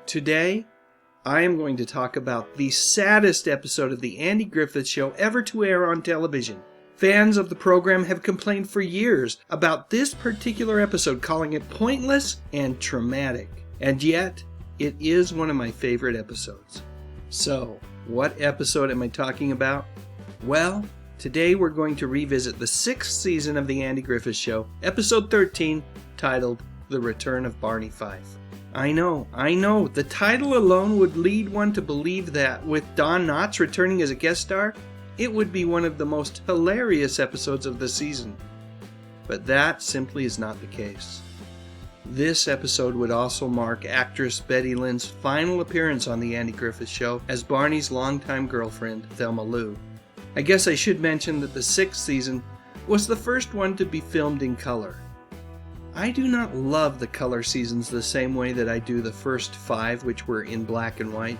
Today, I am going to talk about the saddest episode of the Andy Griffith Show ever to air on television. Fans of the program have complained for years about this particular episode, calling it pointless and traumatic. And yet, it is one of my favorite episodes. So, what episode am I talking about? Well, today we're going to revisit the 6th season of the Andy Griffith Show, episode 13, titled The Return of Barney Fife. I know, the title alone would lead one to believe that with Don Knotts returning as a guest star, it would be one of the most hilarious episodes of the season. But that simply is not the case. This episode would also mark actress Betty Lynn's final appearance on the Andy Griffith Show as Barney's longtime girlfriend, Thelma Lou. I guess I should mention that the 6th season was the first one to be filmed in color. I do not love the color seasons the same way that I do the first 5, which were in black and white.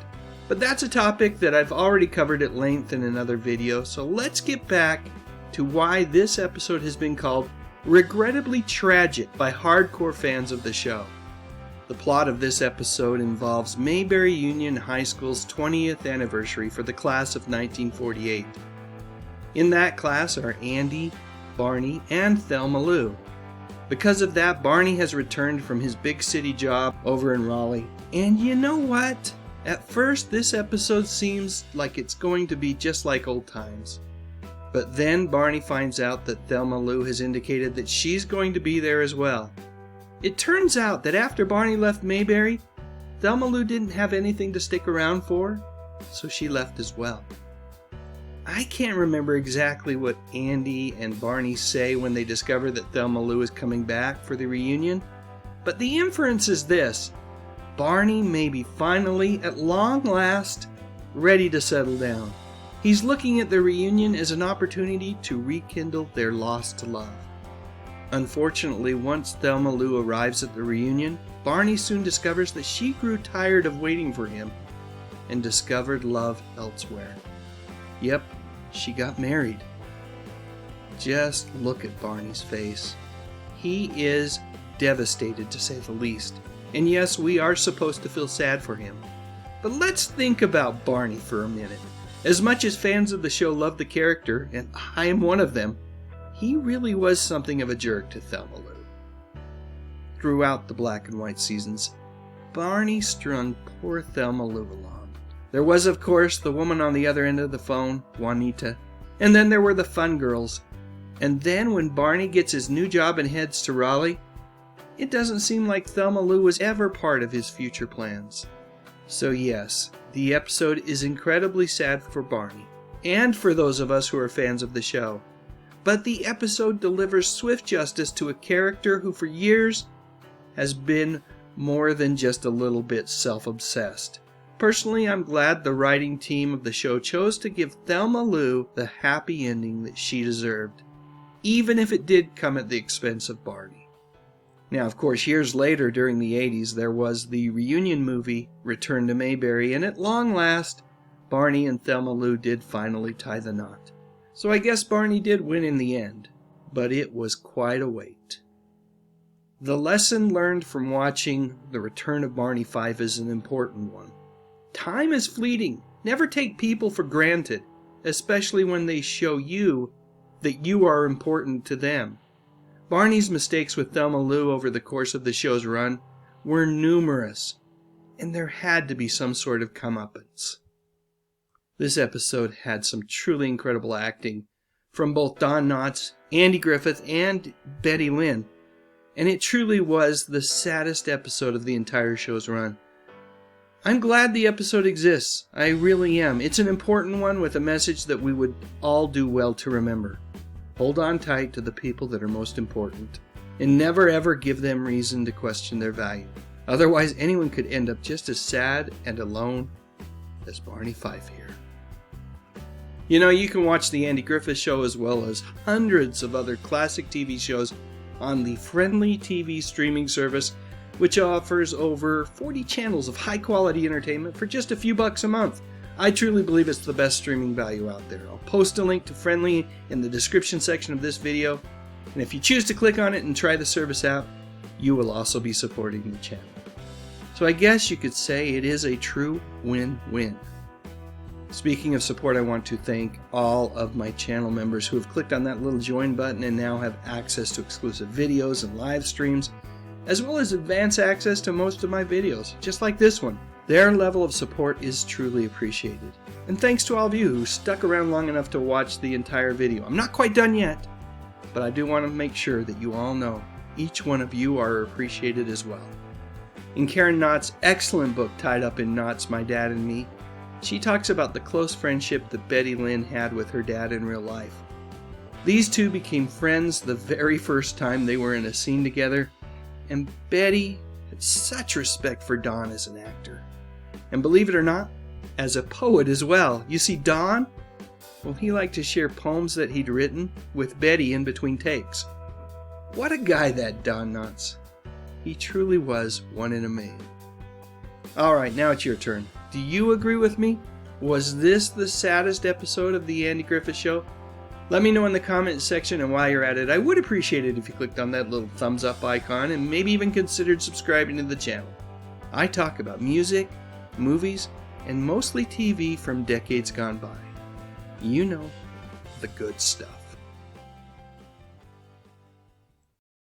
But that's a topic that I've already covered at length in another video, so let's get back to why this episode has been called regrettably tragic by hardcore fans of the show. The plot of this episode involves Mayberry Union High School's 20th anniversary for the class of 1948. In that class are Andy, Barney, and Thelma Lou. Because of that, Barney has returned from his big city job over in Raleigh. And you know what? At first, this episode seems like it's going to be just like old times. But then Barney finds out that Thelma Lou has indicated that she's going to be there as well. It turns out that after Barney left Mayberry, Thelma Lou didn't have anything to stick around for, so she left as well. I can't remember exactly what Andy and Barney say when they discover that Thelma Lou is coming back for the reunion, but the inference is this: Barney may be finally, at long last, ready to settle down. He's looking at the reunion as an opportunity to rekindle their lost love. Unfortunately, once Thelma Lou arrives at the reunion, Barney soon discovers that she grew tired of waiting for him and discovered love elsewhere. Yep, she got married. Just look at Barney's face. He is devastated, to say the least. And yes, we are supposed to feel sad for him. But let's think about Barney for a minute. As much as fans of the show love the character, and I am one of them, he really was something of a jerk to Thelma Lou. Throughout the black and white seasons, Barney strung poor Thelma Lou along. There was, of course, the woman on the other end of the phone, Juanita. And then there were the fun girls. And then when Barney gets his new job and heads to Raleigh, it doesn't seem like Thelma Lou was ever part of his future plans. So yes, the episode is incredibly sad for Barney, and for those of us who are fans of the show. But the episode delivers swift justice to a character who for years has been more than just a little bit self-obsessed. Personally, I'm glad the writing team of the show chose to give Thelma Lou the happy ending that she deserved, even if it did come at the expense of Barney. Now, of course, years later, during the 80s, there was the reunion movie, Return to Mayberry, and at long last, Barney and Thelma Lou did finally tie the knot. So I guess Barney did win in the end, but it was quite a wait. The lesson learned from watching The Return of Barney Fife is an important one. Time is fleeting. Never take people for granted, especially when they show you that you are important to them. Barney's mistakes with Thelma Lou over the course of the show's run were numerous, and there had to be some sort of comeuppance. This episode had some truly incredible acting from both Don Knotts, Andy Griffith, and Betty Lynn, and it truly was the saddest episode of the entire show's run. I'm glad the episode exists. I really am. It's an important one with a message that we would all do well to remember. Hold on tight to the people that are most important, and never ever give them reason to question their value. Otherwise, anyone could end up just as sad and alone as Barney Fife here. You know, you can watch the Andy Griffith Show as well as hundreds of other classic TV shows on the Friendly TV streaming service, which offers over 40 channels of high-quality entertainment for just a few bucks a month. I truly believe it's the best streaming value out there. I'll post a link to Friendly in the description section of this video, and if you choose to click on it and try the service out, you will also be supporting the channel. So I guess you could say it is a true win-win. Speaking of support, I want to thank all of my channel members who have clicked on that little join button and now have access to exclusive videos and live streams, as well as advanced access to most of my videos, just like this one. Their level of support is truly appreciated. And thanks to all of you who stuck around long enough to watch the entire video. I'm not quite done yet, but I do want to make sure that you all know each one of you are appreciated as well. In Karen Knott's excellent book, Tied Up in Knots, My Dad and Me, she talks about the close friendship that Betty Lynn had with her dad in real life. These two became friends the very first time they were in a scene together, and Betty had such respect for Don as an actor. And believe it or not, as a poet as well. You see, Don, well, he liked to share poems that he'd written with Betty in between takes. What a guy that Don Knotts. He truly was one in a million. Alright, now it's your turn. Do you agree with me? Was this the saddest episode of the Andy Griffith Show? Let me know in the comments section, and while you're at it, I would appreciate it if you clicked on that little thumbs up icon and maybe even considered subscribing to the channel. I talk about music, movies, and mostly TV from decades gone by. You know, the good stuff.